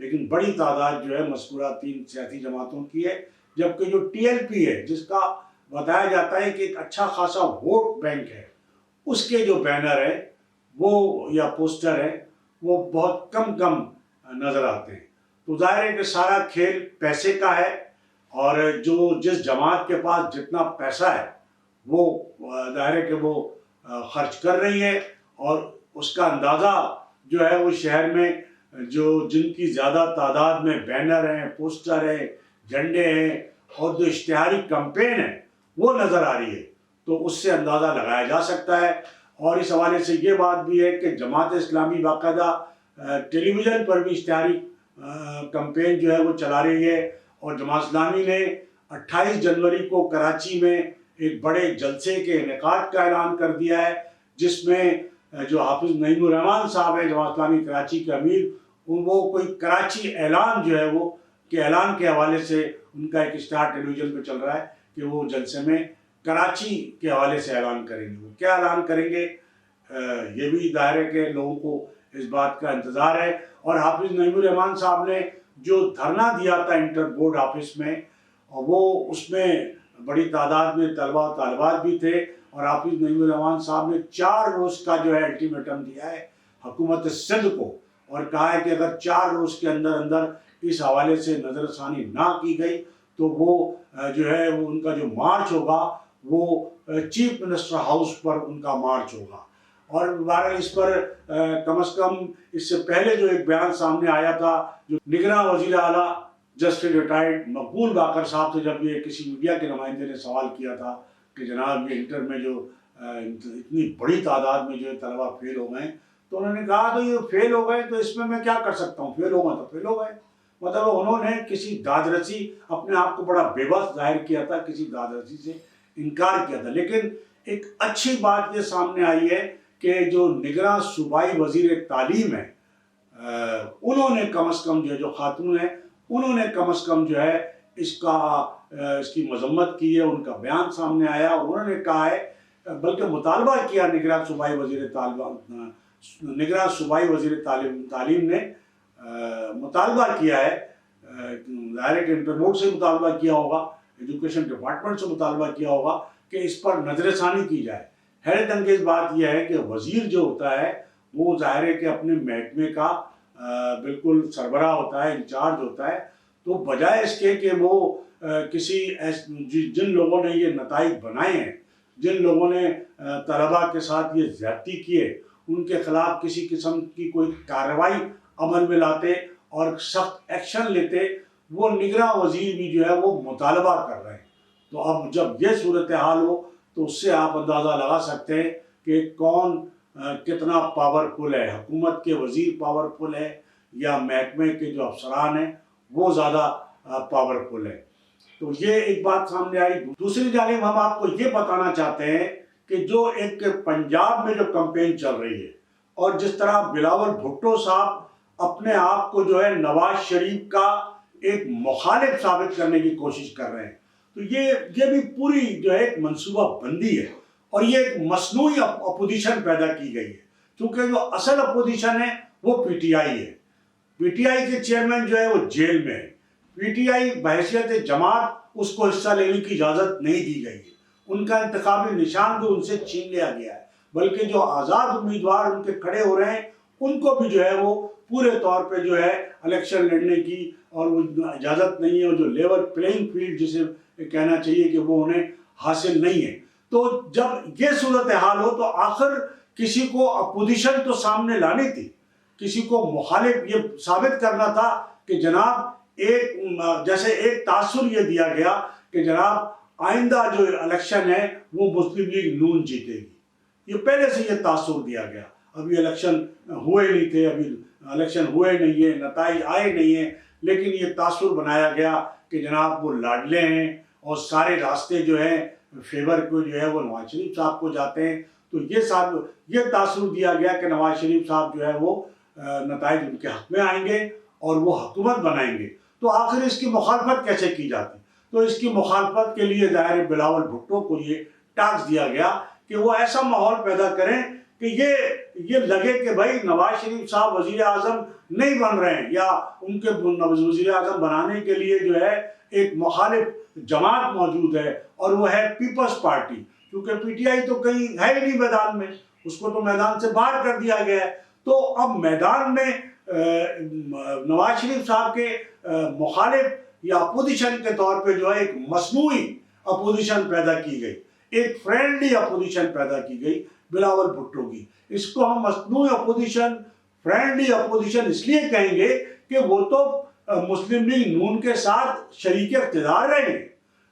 لیکن بڑی تعداد جو ہے مذکورہ 3 سیاسی جماعتوں کی ہے، جبکہ جو TLP ہے جس کا بتایا جاتا ہے کہ ایک اچھا خاصا ووٹ بینک ہے، اس کے جو بینر ہے وہ یا پوسٹر ہے وہ بہت کم نظر آتے ہیں۔ تو ظاہر ہے کہ سارا کھیل پیسے کا ہے، اور جس جماعت کے پاس جتنا پیسہ ہے وہ ظاہر ہے کہ وہ خرچ کر رہی ہے، اور اس کا اندازہ جو ہے وہ شہر میں جن کی زیادہ تعداد میں بینر ہیں، پوسٹر ہیں، جھنڈے ہیں، اور جو اشتہاری کمپین ہے وہ نظر آ رہی ہے، تو اس سے اندازہ لگایا جا سکتا ہے۔ اور اس حوالے سے یہ بات بھی ہے کہ جماعت اسلامی باقاعدہ ٹیلی ویژن پر بھی اشتہاری کمپین جو ہے وہ چلا رہی ہے، اور جماعت اسلامی نے 28 جنوری کو کراچی میں ایک بڑے جلسے کے انعقاد کا اعلان کر دیا ہے، جس میں جو حافظ نعیم الرحمان صاحب ہیں جماعت اسلامی کراچی کے امیر، وہ کوئی کراچی اعلان جو ہے وہ کہ اعلان کے حوالے سے ان کا ایک اشتہار ٹیلی ویژن پہ چل رہا ہے کہ وہ جلسے میں کراچی کے حوالے سے اعلان کریں گے۔ وہ کیا اعلان کریں گے یہ بھی ظاہر ہے کہ لوگوں کو اس بات کا انتظار ہے۔ اور حافظ نعیم الرحمان صاحب نے جو دھرنا دیا تھا انٹر بورڈ آفس میں، وہ اس میں بڑی تعداد میں طلبہ و طالبات بھی تھے، اور حافظ نعیم الرحمان صاحب نے 4 روز کا جو ہے الٹیمیٹم دیا ہے حکومت سندھ کو، اور کہا ہے کہ اگر 4 روز کے اندر اس حوالے سے نظر ثانی نہ کی گئی تو وہ جو ہے وہ ان کا جو مارچ ہوگا وہ چیف منسٹر ہاؤس پر ان کا مارچ ہوگا۔ اور بہرحال اس پر کم از کم اس سے پہلے جو ایک بیان سامنے آیا تھا، جو نگراں وزیر اعلیٰ جسٹس ریٹائرڈ مقبول باقر صاحب سے جب یہ کسی میڈیا کے نمائندے نے سوال کیا تھا کہ جناب یہ انٹر میں جو اتنی بڑی تعداد میں جو طلبہ فیل ہو گئے، تو انہوں نے کہا تو یہ فیل ہو گئے تو اس میں کیا کر سکتا ہوں، فیل ہو گئے تو فیل ہو گئے۔ مطلب انہوں نے کسی دادرسی اپنے آپ کو بڑا بے بس ظاہر کیا تھا، کسی دادرسی سے انکار کیا تھا۔ لیکن ایک اچھی بات یہ سامنے آئی ہے کہ جو نگراں صوبائی وزیر تعلیم ہے انہوں نے کم از کم جو خاتون ہیں انہوں نے کم از کم جو ہے اس کی مذمت کی ہے، ان کا بیان سامنے آیا، اور انہوں نے کہا ہے بلکہ مطالبہ کیا نگراں صوبائی وزیر تعلیم نے مطالبہ کیا ہے، ظاہر ہے کہ انٹر بورڈ سے مطالبہ کیا ہوگا، ایجوکیشن ڈپارٹمنٹ سے مطالبہ کیا ہوگا کہ اس پر نظر ثانی کی جائے۔ حیرت انگیز بات یہ ہے کہ وزیر جو ہوتا ہے وہ ظاہر ہے کہ اپنے محکمے کا بالکل سربراہ ہوتا ہے، انچارج ہوتا ہے، تو بجائے اس کے کہ وہ کسی جن لوگوں نے یہ نتائج بنائے ہیں، جن لوگوں نے طلباء کے ساتھ یہ زیادتی کیے، ان کے خلاف کسی قسم کی کوئی کارروائی عمل میں لاتے اور سخت ایکشن لیتے، وہ نگراں وزیر بھی جو ہے وہ مطالبہ کر رہے ہیں۔ تو اب جب یہ صورتحال ہو تو اس سے آپ اندازہ لگا سکتے ہیں کہ کون کتنا پاورفل ہے، حکومت کے وزیر پاورفل ہے یا محکمے کے جو افسران ہیں وہ زیادہ پاورفل ہے۔ تو یہ ایک بات سامنے آئی۔ دوسری جانب ہم آپ کو یہ بتانا چاہتے ہیں کہ جو ایک پنجاب میں جو کمپین چل رہی ہے، اور جس طرح بلاول بھٹو صاحب اپنے آپ کو جو ہے نواز شریف کا ایک مخالف ثابت کرنے کی کوشش کر رہے ہیں، تو یہ بھی پوری جو ہے ایک منصوبہ بندی ہے، اور یہ ایک مصنوعی اپوزیشن پیدا کی گئی ہے، کیونکہ جو اصل اپوزیشن ہے وہ پی ٹی آئی ہے۔ پی ٹی آئی کے چیئرمین جو ہے وہ جیل میں ہے، پی ٹی آئی بحیثیت جماعت اس کو حصہ لینے کی اجازت نہیں دی گئی ہے، ان کا انتخابی نشان بھی ان سے چھین لیا گیا ہے، بلکہ جو آزاد امیدوار ان کے کھڑے ہو رہے ہیں ان کو بھی جو ہے وہ پورے طور پہ جو ہے الیکشن لڑنے کی اور وہ اجازت نہیں ہے، اور جو لیول پلینگ فیلڈ جسے کہنا چاہیے کہ وہ انہیں حاصل نہیں ہے۔ تو جب یہ صورتحال ہو تو آخر کسی کو اپوزیشن تو سامنے لانی تھی، کسی کو مخالف یہ ثابت کرنا تھا کہ جناب جیسے ایک تاثر یہ دیا گیا کہ جناب آئندہ جو الیکشن ہے وہ مسلم لیگ نون جیتے گی، یہ پہلے سے یہ تاثر دیا گیا۔ ابھی الیکشن ہوئے نہیں تھے، ابھی الیکشن ہوئے نہیں ہیں، نتائج آئے نہیں ہیں، لیکن یہ تاثر بنایا گیا کہ جناب وہ لاڈلے ہیں، اور سارے راستے جو ہیں فیور کو جو ہے وہ نواز شریف صاحب کو جاتے ہیں۔ تو یہ تاثر دیا گیا کہ نواز شریف صاحب جو ہے وہ نتائج ان کے حق میں آئیں گے اور وہ حکومت بنائیں گے۔ تو آخر اس کی مخالفت کیسے کی جاتی؟ تو اس کی مخالفت کے لیے ظاہر بلاول بھٹو کو یہ ٹاسک دیا گیا کہ وہ ایسا ماحول پیدا کریں کہ یہ لگے کہ بھائی نواز شریف صاحب وزیر اعظم نہیں بن رہے ہیں، یا ان کے وزیر اعظم بنانے کے لیے جو ہے ایک مخالف جماعت موجود ہے، اور وہ ہے پیپلز پارٹی، کیونکہ پی ٹی آئی تو کہیں ہے ہی نہیں میدان میں، اس کو تو میدان سے باہر کر دیا گیا ہے۔ تو اب میدان میں نواز شریف صاحب کے مخالف یا اپوزیشن کے طور پہ جو ہے ایک مصنوعی اپوزیشن پیدا کی گئی، ایک فرینڈلی اپوزیشن پیدا کی گئی بلاول بھٹو کی۔ اس کو ہم مصنوعی اپوزیشن، فرینڈلی اپوزیشن اس لیے کہیں گے کہ وہ تو مسلم لیگ نون کے ساتھ شریک اقتدار رہے ہیں،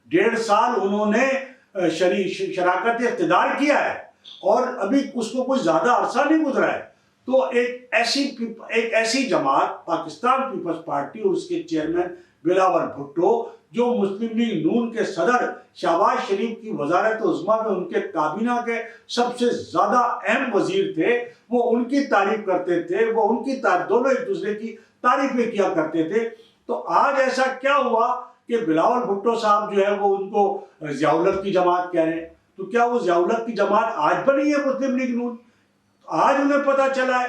1.5 سال انہوں نے شراکت اقتدار کیا ہے، اور ابھی اس کو کوئی زیادہ عرصہ نہیں گزرا ہے۔ تو ایک ایسی جماعت پاکستان پیپلز پارٹی اور اس کے چیئرمین بلاول بھٹو، جو مسلم لیگ نون کے صدر شہباز شریف کی وزارت عظمیٰ میں ان کے کابینہ کے سب سے زیادہ اہم وزیر تھے، وہ ان کی تعریف کرتے تھے، وہ ان کی دونوں ایک دوسرے کی تعریفیں کیا کرتے تھے۔ تو آج ایسا کیا ہوا کہ بلاول بھٹو صاحب جو ہے وہ ان کو ضیاء الحق کی جماعت کہہ رہے ہیں؟ تو کیا وہ ضیاء الحق کی جماعت آج بنی ہے مسلم لیگ نون؟ آج انہیں پتہ چلا ہے؟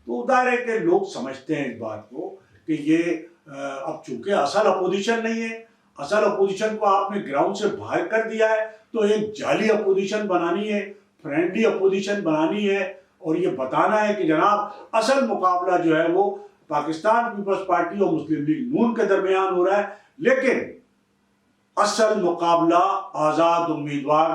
تو ظاہر ہے کہ لوگ سمجھتے ہیں اس بات کو کہ یہ اب چونکہ اصل اپوزیشن نہیں ہے، اصل اپوزیشن کو آپ نے گراؤنڈ سے باہر کر دیا ہے، تو ایک جعلی اپوزیشن بنانی ہے، فرینڈلی اپوزیشن بنانی ہے، اور یہ بتانا ہے کہ جناب اصل مقابلہ جو ہے وہ پاکستان پیپلز پارٹی اور مسلم لیگ نون کے درمیان ہو رہا ہے، لیکن اصل مقابلہ آزاد امیدوار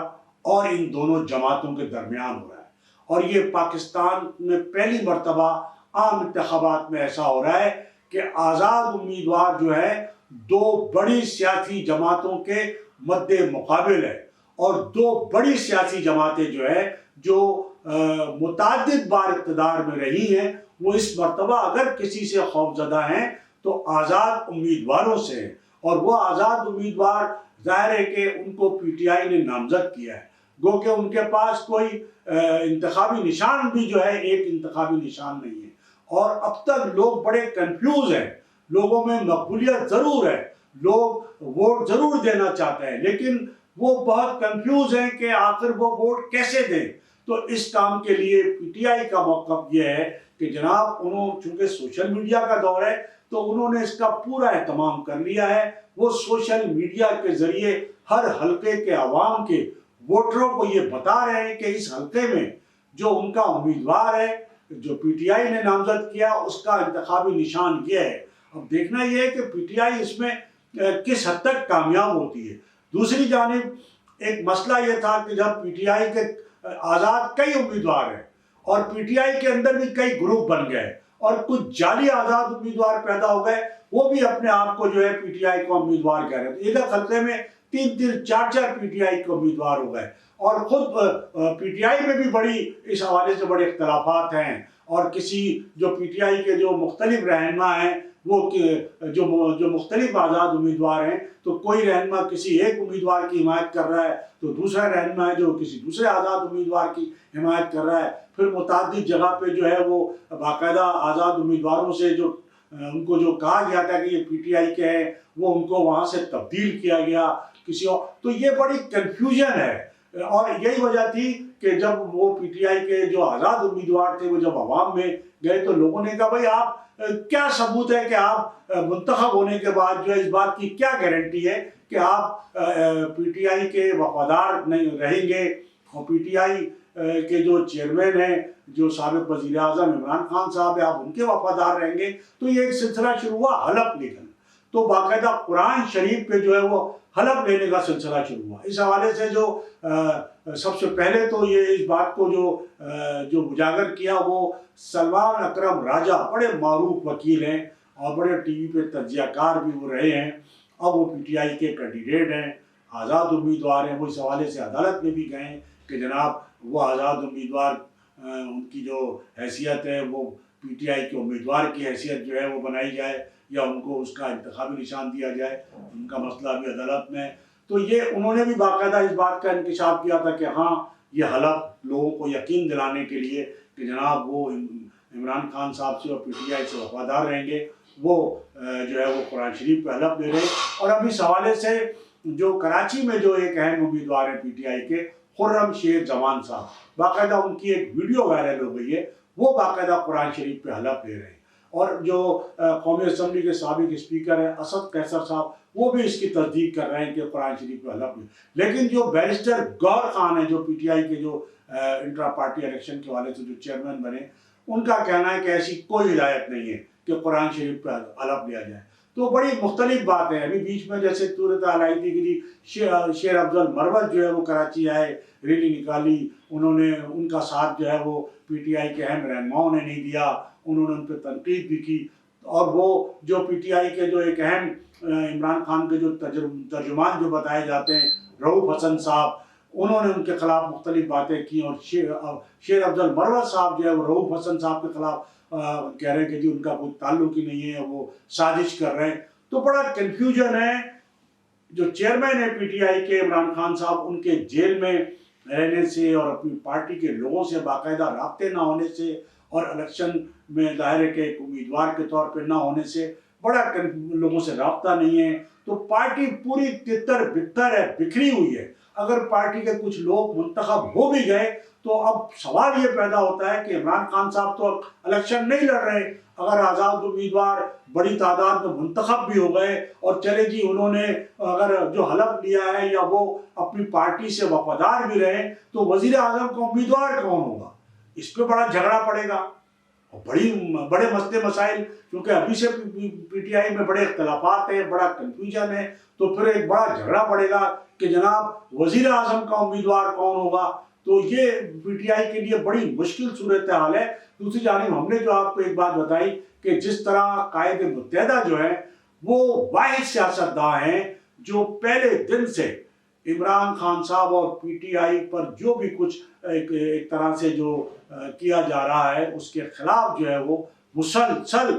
اور ان دونوں جماعتوں کے درمیان ہو رہا ہے۔ اور یہ پاکستان میں پہلی مرتبہ عام انتخابات میں ایسا ہو رہا ہے کہ آزاد امیدوار جو ہے 2 بڑی سیاسی جماعتوں کے مد مقابل ہے، اور 2 بڑی سیاسی جماعتیں جو ہے جو متعدد بار اقتدار میں رہی ہیں، وہ اس مرتبہ اگر کسی سے خوف زدہ ہیں تو آزاد امیدواروں سے ہیں، اور وہ آزاد امیدوار ظاہر ہے کہ ان کو پی ٹی آئی نے نامزد کیا ہے، گو کہ ان کے پاس کوئی انتخابی نشان بھی جو ہے ایک انتخابی نشان نہیں ہے، اور اب تک لوگ بڑے کنفیوز ہیں، لوگوں میں مقبولیت ضرور ہے، لوگ ووٹ ضرور دینا چاہتے ہیں، لیکن وہ بہت کنفیوز ہیں کہ آخر وہ ووٹ کیسے دیں۔ تو اس کام کے لیے پی ٹی آئی کا موقف یہ ہے کہ جناب چونکہ سوشل میڈیا کا دور ہے تو انہوں نے اس کا پورا اہتمام کر لیا ہے، وہ سوشل میڈیا کے ذریعے ہر حلقے کے عوام کے ووٹروں کو یہ بتا رہے ہیں کہ اس حلقے میں جو ان کا امیدوار ہے، جو پی ٹی آئی نے نامزد کیا، اس کا انتخابی نشان یہ ہے۔ اب دیکھنا یہ ہے کہ پی ٹی آئی اس میں کس حد تک کامیاب ہوتی ہے۔ دوسری جانب ایک مسئلہ یہ تھا کہ جب پی ٹی آئی کے آزاد کئی امیدوار ہیں، اور پی ٹی آئی کے اندر بھی کئی گروپ بن گئے، اور کچھ جعلی آزاد امیدوار پیدا ہو گئے، وہ بھی اپنے آپ کو جو ہے پی ٹی آئی کو امیدوار کہہ رہے تھے۔ ایک خطے میں 3 4 پی ٹی آئی کو امیدوار ہو گئے، اور خود پی ٹی آئی میں بھی بڑی اس حوالے سے بڑے اختلافات ہیں، اور کسی جو پی ٹی آئی کے جو مختلف رہنما ہیں، وہ جو مختلف آزاد امیدوار ہیں، تو کوئی رہنما کسی ایک امیدوار کی حمایت کر رہا ہے، تو دوسرا رہنما ہے جو کسی دوسرے آزاد امیدوار کی حمایت کر رہا ہے۔ پھر متعدد جگہ پہ جو ہے وہ باقاعدہ آزاد امیدواروں سے جو ان کو جو کہا گیا تھا کہ یہ پی ٹی آئی کے ہیں، وہ ان کو وہاں سے تبدیل کیا گیا کسی اور۔ تو یہ بڑی کنفیوژن ہے، اور یہی وجہ تھی کہ جب وہ پی ٹی آئی کے جو آزاد امیدوار تھے وہ جب عوام میں گئے تو لوگوں نے کہا بھائی آپ کیا ثبوت ہے کہ آپ منتخب ہونے کے بعد جو ہے اس بات کی کیا گارنٹی ہے کہ آپ پی ٹی آئی کے وفادار نہیں رہیں گے، اور پی ٹی آئی کے جو چیئرمین ہیں، جو سابق وزیر اعظم عمران خان صاحب ہیں، آپ ان کے وفادار رہیں گے۔ تو یہ ایک سلسلہ شروع ہوا حلف لینے کا، تو باقاعدہ قرآن شریف پہ جو ہے وہ حلف لینے کا سلسلہ شروع ہوا۔ اس حوالے سے جو سب سے پہلے تو یہ اس بات کو جو اجاگر کیا وہ سلمان اکرم راجہ، بڑے معروف وکیل ہیں اور بڑے ٹی وی پہ تجزیہ کار بھی وہ رہے ہیں، اب وہ پی ٹی آئی کے کینڈیڈیٹ ہیں، آزاد امیدوار ہیں، وہ اس حوالے سے عدالت میں بھی گئے ہیں کہ جناب وہ آزاد امیدوار ان کی جو حیثیت ہے وہ پی ٹی آئی کے امیدوار کی حیثیت جو ہے وہ بنائی جائے، یا ان کو اس کا انتخابی نشان دیا جائے۔ ان کا مسئلہ ابھی عدالت میں ہے۔ تو یہ انہوں نے بھی باقاعدہ اس بات کا انکشاف کیا تھا کہ ہاں یہ حلف لوگوں کو یقین دلانے کے لیے کہ جناب وہ عمران خان صاحب سے اور پی ٹی آئی سے وفادار رہیں گے، وہ جو ہے وہ قرآن شریف پہ حلف لے رہے ہیں۔ اور اب اس حوالے سے جو کراچی میں جو ایک اہم امیدوار ہیں پی ٹی آئی کے، خرم شیر زمان صاحب، باقاعدہ ان کی ایک ویڈیو وائرل ہو گئی ہے، وہ باقاعدہ قرآن شریف پہ حلف لے رہے ہیں. اور جو قومی اسمبلی کے سابق اسپیکر ہیں اسد قیصر صاحب، وہ بھی اس کی تصدیق کر رہے ہیں کہ قرآن شریف پہ حلف لے. لیکن جو بیرسٹر گور خان ہیں، جو پی ٹی آئی کے جو انٹرا پارٹی الیکشن کے حوالے سے جو چیئرمین بنے، ان کا کہنا ہے کہ ایسی کوئی ہدایت نہیں ہے کہ قرآن شریف پہ حلف لیا جائے. تو بڑی مختلف بات ہے. ابھی بیچ میں جیسے صورتحال آئی تھی کہ جی شیر افضل مروت جو ہے وہ کراچی آئے، ریلی نکالی، انہوں نے ان کا ساتھ جو ہے وہ پی ٹی آئی کے اہم رہنماؤں نے نہیں دیا، انہوں نے ان پہ تنقید بھی کی. اور وہ جو پی ٹی آئی کے جو ایک اہم عمران خان کے جو ترجمان جو بتائے جاتے ہیں رؤوف حسن صاحب، انہوں نے ان کے خلاف مختلف باتیں کی. اور شیر افضل مروت صاحب جو ہے وہ رؤوف حسن صاحب کے خلاف کہہ رہے ہیں کہ جی ان کا کوئی تعلق ہی نہیں ہے، وہ سازش کر رہے ہیں. تو بڑا کنفیوژن ہے. جو چیئرمین ہے پی ٹی آئی کے عمران خان صاحب، ان کے جیل میں رہنے سے اور اپنی پارٹی کے لوگوں سے باقاعدہ رابطے نہ ہونے سے اور الیکشن میں ظاہر ہے کہ ایک امیدوار کے طور پہ نہ ہونے سے بڑا لوگوں سے رابطہ نہیں ہے. تو پارٹی پوری تتر بتر ہے، بکھری ہوئی ہے. اگر پارٹی کے کچھ لوگ منتخب ہو بھی گئے تو اب سوال یہ پیدا ہوتا ہے کہ عمران خان صاحب تو اب الیکشن نہیں لڑ رہے. اگر آزاد امیدوار بڑی تعداد میں منتخب بھی ہو گئے اور چلے جی انہوں نے اگر جو حلف لیا ہے یا وہ اپنی پارٹی سے وفادار بھی رہے، تو وزیر اعظم کا امیدوار کون ہوگا؟ اس پہ بڑا جھگڑا پڑے گا. بڑے مسئلے مسائل، کیونکہ ابھی سے پی ٹی آئی میں بڑے اختلافات ہیں، بڑا کنفیوژن ہے. تو پھر ایک بڑا جھگڑا پڑے گا کہ جناب وزیر اعظم کا امیدوار کون ہوگا. تو یہ پی ٹی آئی کے لیے بڑی مشکل صورتحال ہے. دوسری جانب ہم نے جو آپ کو ایک بات بتائی کہ جس طرح قائد متحدہ جو ہے وہ واحد سیاستداں ہیں جو پہلے دن سے عمران خان صاحب اور پی ٹی آئی پر جو بھی کچھ ایک طرح سے جو کیا جا رہا ہے اس کے خلاف جو ہے وہ مسلسل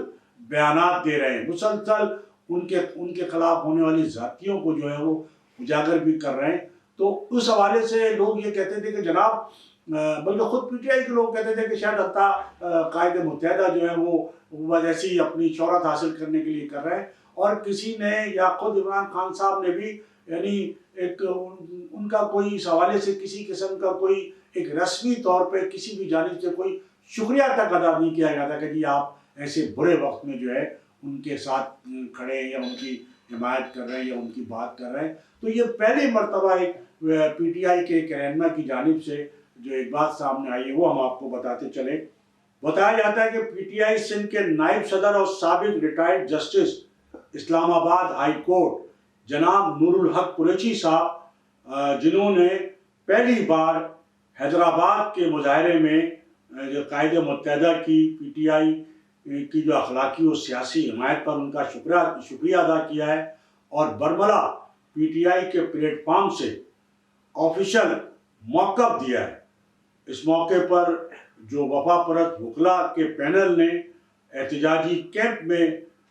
بیانات دے رہے ہیں، مسلسل ان کے خلاف ہونے والی زیادتیوں کو جو ہے وہ اجاگر بھی کر رہے ہیں. تو اس حوالے سے لوگ یہ کہتے تھے کہ جناب، بلکہ خود پی ٹی آئی کے لوگ کہتے تھے کہ شاید حتیٰ قائد متحدہ جو ہے وہ ایسے ہی اپنی شہرت حاصل کرنے کے لیے کر رہے ہیں. اور کسی نے یا خود عمران خان صاحب نے بھی یعنی ایک ان کا کوئی اس حوالے سے کسی قسم کا کوئی ایک رسمی طور پہ کسی بھی جانب سے کوئی شکریہ تک ادا نہیں کیا گیا تھا کہ جی آپ ایسے برے وقت میں جو ہے ان کے ساتھ کھڑے ہیں یا ان کی حمایت کر رہے ہیں یا ان کی بات کر رہے ہیں. تو یہ پہلی مرتبہ ایک پی ٹی آئی کے ایک رہنما کی جانب سے جو ایک بات سامنے آئی ہے وہ ہم آپ کو بتاتے چلیں. بتایا جاتا ہے کہ پی ٹی آئی سندھ کے نائب صدر اور سابق ریٹائرڈ جسٹس اسلام آباد ہائی کورٹ جناب نور الحق قریشی صاحب، جنہوں نے پہلی بار حیدرآباد کے مظاہرے میں جو قائد متحدہ کی پی ٹی آئی کی جو اخلاقی و سیاسی حمایت پر ان کا شکریہ ادا کیا ہے اور برملا پی ٹی آئی کے پلیٹ فارم سے آفیشل موقف دیا ہے. اس موقع پر جو وفا پرست وکلا کے پینل نے احتجاجی کیمپ میں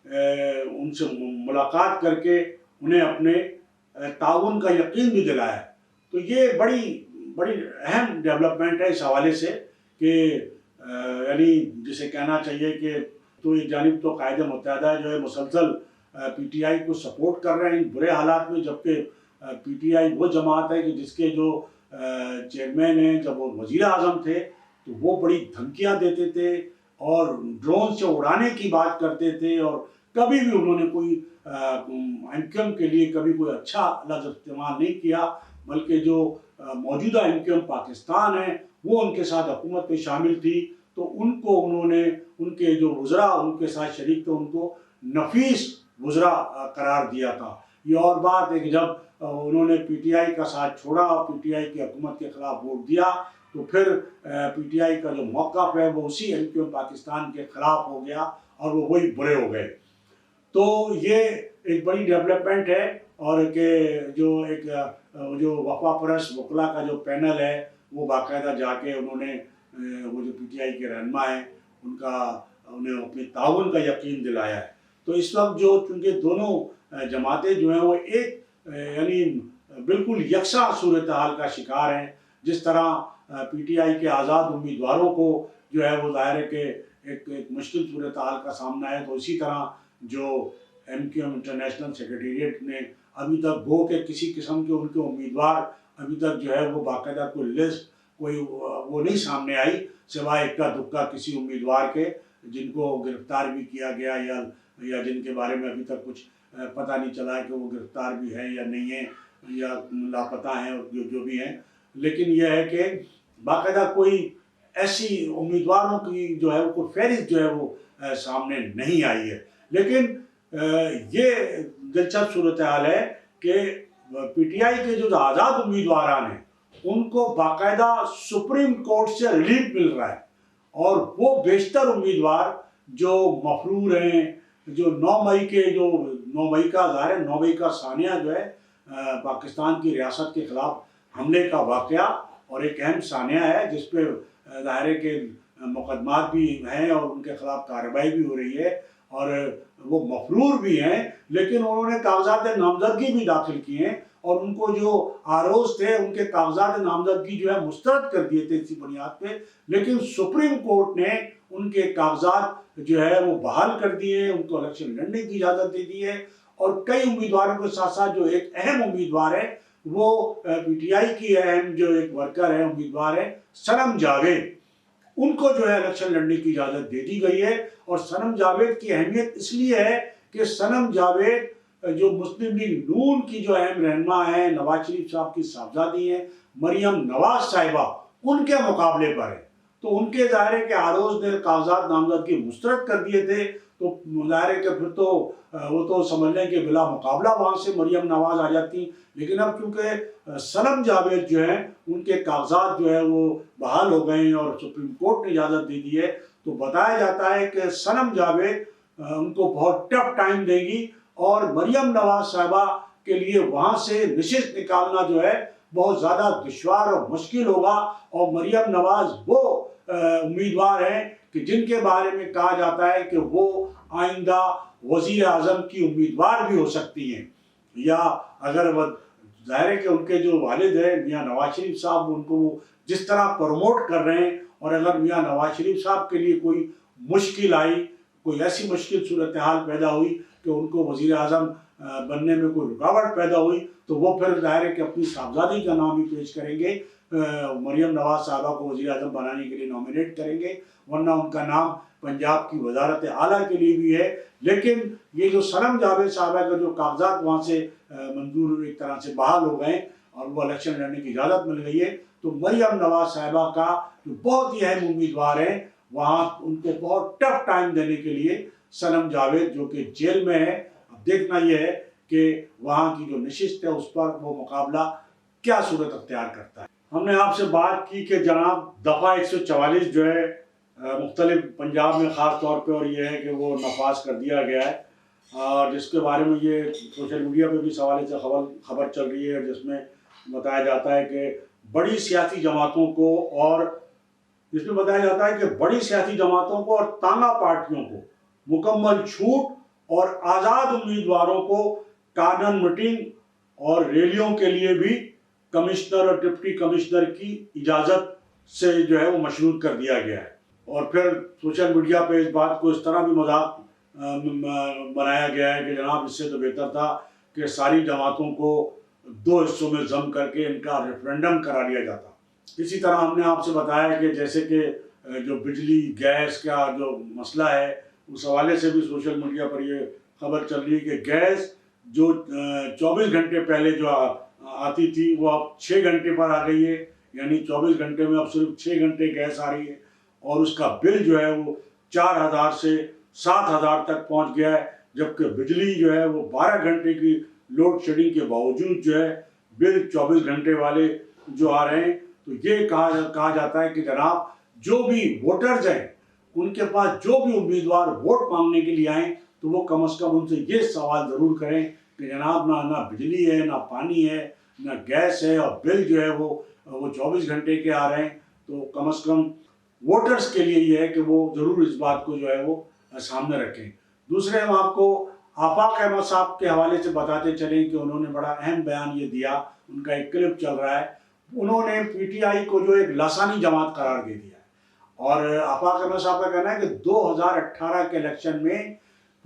ان سے ملاقات کر کے انہیں اپنے تعاون کا یقین بھی دلایا. تو یہ بڑی اہم ڈیولپمنٹ ہے اس حوالے سے کہ یعنی جسے کہنا چاہیے کہ تو ایک جانب تو قائد متحدہ جو ہے مسلسل پی ٹی آئی کو سپورٹ کر رہے ہیں ان برے حالات میں، جبکہ پی ٹی آئی وہ جماعت ہے کہ جس کے جو چیئرمین ہیں جب وہ وزیر اعظم تھے تو وہ بڑی دھمکیاں دیتے تھے اور ڈرون سے اڑانے کی بات کرتے تھے، اور کبھی بھی انہوں نے کوئی انکم کے لیے کبھی کوئی اچھا لفظ استعمال نہیں کیا، بلکہ جو موجودہ انکم پاکستان ہے وہ ان کے ساتھ حکومت میں شامل تھی تو ان کو انہوں نے ان کے جو وزراء ان کے ساتھ شریک تھے ان کو نفیس وزراء قرار دیا تھا. یہ اور بات ہے کہ جب انہوں نے پی ٹی آئی کا ساتھ چھوڑا اور پی ٹی آئی کی حکومت کے خلاف ووٹ دیا تو پھر پی ٹی آئی کا جو موقف ہے وہ اسی انکم پاکستان کے خلاف ہو گیا اور وہ وہی برے ہو گئے. تو یہ ایک بڑی ڈیولپمنٹ ہے. اور کہ جو وفا پرست وکلا کا جو پینل ہے وہ باقاعدہ جا کے انہوں نے وہ جو پی ٹی آئی کے رہنما ہیں انہیں اپنے تعاون کا یقین دلایا ہے. تو اس وقت جو چونکہ دونوں جماعتیں جو ہیں وہ ایک یعنی بالکل یکساں صورتحال کا شکار ہیں. جس طرح پی ٹی آئی کے آزاد امیدواروں کو جو ہے وہ ظاہر ہے کہ ایک مشکل صورتحال کا سامنا ہے، تو اسی طرح جو MQM انٹرنیشنل سیکریٹریٹ نے ابھی تک گو کہ کسی قسم کے ان کے امیدوار ابھی تک جو ہے وہ باقاعدہ کوئی لسٹ کوئی وہ نہیں سامنے آئی، سوائے اکا دکا کسی امیدوار کے جن کو گرفتار بھی کیا گیا یا جن کے بارے میں ابھی تک کچھ پتہ نہیں چلا ہے کہ وہ گرفتار بھی ہے یا نہیں ہے یا لاپتہ ہیں، اور جو بھی ہیں. لیکن یہ ہے کہ باقاعدہ کوئی ایسی امیدواروں کی جو ہے کوئی فہرست جو ہے وہ سامنے نہیں آئی ہے. لیکن یہ دلچسپ صورتحال ہے کہ PTI کے جو آزاد امیدواران ہیں ان کو باقاعدہ سپریم کورٹ سے ریلیف مل رہا ہے، اور وہ بیشتر امیدوار جو مفرور ہیں، جو 9 مئی کا ظاہر ہے 9 مئی کا ثانیہ جو ہے پاکستان کی ریاست کے خلاف حملے کا واقعہ اور ایک اہم ثانیہ ہے جس پہ ظاہر ہے کہ مقدمات بھی ہیں اور ان کے خلاف کارروائی بھی ہو رہی ہے اور وہ مفرور بھی ہیں، لیکن انہوں نے کاغذات نامزدگی بھی داخل کیے ہیں اور ان کو جو آروز تھے ان کے کاغذات نامزدگی جو ہے مسترد کر دیے تھے اسی بنیاد پہ، لیکن سپریم کورٹ نے ان کے کاغذات جو ہے وہ بحال کر دیے، ان کو الیکشن لڑنے کی اجازت دے دی ہے. اور کئی امیدواروں کے ساتھ ساتھ جو ایک اہم امیدوار ہے وہ PTI کی اہم جو ایک ورکر ہے امیدوار ہے صنم جاوید، ان کو جو ہے الیکشن لڑنے کی اجازت دے دی گئی ہے. اور صنم جاوید کی اہمیت اس لیے ہے کہ صنم جاوید جو مسلم لیگ نون کی جو اہم رہنما ہیں، نواز شریف صاحب کی صاحبزادی ہیں مریم نواز صاحبہ، ان کے مقابلے پر ہے. تو ان کے ظاہر ہے کہ آروز نے کاغذات نامزدگی مسترد کر دیے تھے، تو ظاہر ہے کہ پھر تو وہ تو سمجھ لیں کہ بلا مقابلہ وہاں سے مریم نواز آ جاتی. لیکن اب چونکہ صنم جاوید جو ہیں ان کے کاغذات جو ہے وہ بحال ہو گئے ہیں اور سپریم کورٹ نے اجازت دے دی ہے، تو بتایا جاتا ہے کہ صنم جاوید ان کو بہت ٹف ٹائم دے گی اور مریم نواز صاحبہ کے لیے وہاں سے نشست نکالنا جو ہے بہت زیادہ دشوار اور مشکل ہوگا. اور مریم نواز وہ امیدوار ہیں کہ جن کے بارے میں کہا جاتا ہے کہ وہ آئندہ وزیر اعظم کی امیدوار بھی ہو سکتی ہیں، یا اگر ظاہر ہے کہ ان کے جو والد ہیں میاں نواز شریف صاحب ان کو جس طرح پروموٹ کر رہے ہیں، اور اگر میاں نواز شریف صاحب کے لیے کوئی مشکل آئی، کوئی ایسی مشکل صورتحال پیدا ہوئی کہ ان کو وزیر اعظم بننے میں کوئی رکاوٹ پیدا ہوئی، تو وہ پھر ظاہر ہے کہ اپنی صاحبزادی کا نام ہی پیش کریں گے، مریم نواز صاحبہ کو وزیر اعظم بنانے کے لیے نامنیٹ کریں گے، ورنہ ان کا نام پنجاب کی وزارت اعلیٰ کے لیے بھی ہے. لیکن یہ جو صنم جاوید صاحبہ کا جو کاغذات وہاں سے منظور ایک طرح سے بحال ہو گئے اور وہ الیکشن لڑنے کی اجازت مل گئی ہے، تو مریم نواز صاحبہ کا جو بہت ہی اہم امیدوار ہیں وہاں ان کو بہت ٹف ٹائم دینے کے لیے صنم جاوید جو کہ جیل میں ہے، اب دیکھنا یہ ہے کہ وہاں کی جو نشست ہے اس پر وہ مقابلہ کیا صورت اختیار کرتا ہے. ہم نے آپ سے بات کی کہ جناب دفعہ 144 جو ہے مختلف پنجاب میں خاص طور پہ، اور یہ ہے کہ وہ نافذ کر دیا گیا ہے، اور جس کے بارے میں یہ سوشل میڈیا پہ بھی اس حوالے سے خبر چل رہی ہے، جس میں بتایا جاتا ہے کہ بڑی سیاسی جماعتوں کو اور تانگا پارٹیوں کو مکمل چھوٹ اور آزاد امیدواروں کو کارنر میٹنگ اور ریلیوں کے لیے بھی کمشنر اور ڈپٹی کمشنر کی اجازت سے جو ہے وہ مشروط کر دیا گیا ہے. اور پھر سوشل میڈیا پہ اس بات کو اس طرح بھی مذاق بنایا گیا ہے کہ جناب اس سے تو بہتر تھا کہ ساری جماعتوں کو 2 حصوں میں ضم کر کے ان کا ریفرنڈم کرا لیا جاتا. اسی طرح ہم نے آپ سے بتایا کہ جیسے کہ جو بجلی گیس کا جو مسئلہ ہے اس حوالے سے بھی سوشل میڈیا پر یہ خبر چل رہی ہے کہ گیس جو 24 گھنٹے پہلے جو آتی تھی وہ اب 6 گھنٹے پر آ گئی ہے، یعنی 24 گھنٹے میں اب صرف 6 گھنٹے گیس آ رہی ہے، اور اس کا بل جو ہے وہ 4000 سے 7000 تک پہنچ گیا ہے، جبکہ بجلی جو ہے وہ 12 گھنٹے کی لوڈ شیڈنگ کے باوجود جو ہے بل 24 گھنٹے والے جو آ رہے ہیں. تو یہ کہا جاتا ہے کہ جناب جو بھی ووٹرز ہیں ان کے پاس جو بھی امیدوار ووٹ مانگنے کے لیے آئیں تو وہ کم از کم ان سے یہ سوال ضرور کریں کہ جناب نہ بجلی ہے، نہ پانی ہے، نہ گیس ہے، اور بل جو ہے وہ 24 گھنٹے کے آ رہے ہیں. تو کم از کم ووٹرز کے لیے یہ ہے کہ وہ ضرور اس بات کو جو ہے وہ سامنے رکھیں. دوسرے ہم آپ کو آفاق احمد صاحب کے حوالے سے بتاتے چلیں کہ انہوں نے بڑا اہم بیان یہ دیا، ان کا ایک کلپ چل رہا ہے. انہوں نے PTI کو جو ایک لسانی جماعت قرار دے دیا ہے، اور آفاق احمد صاحب کا کہنا ہے کہ 2018 کے الیکشن میں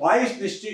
22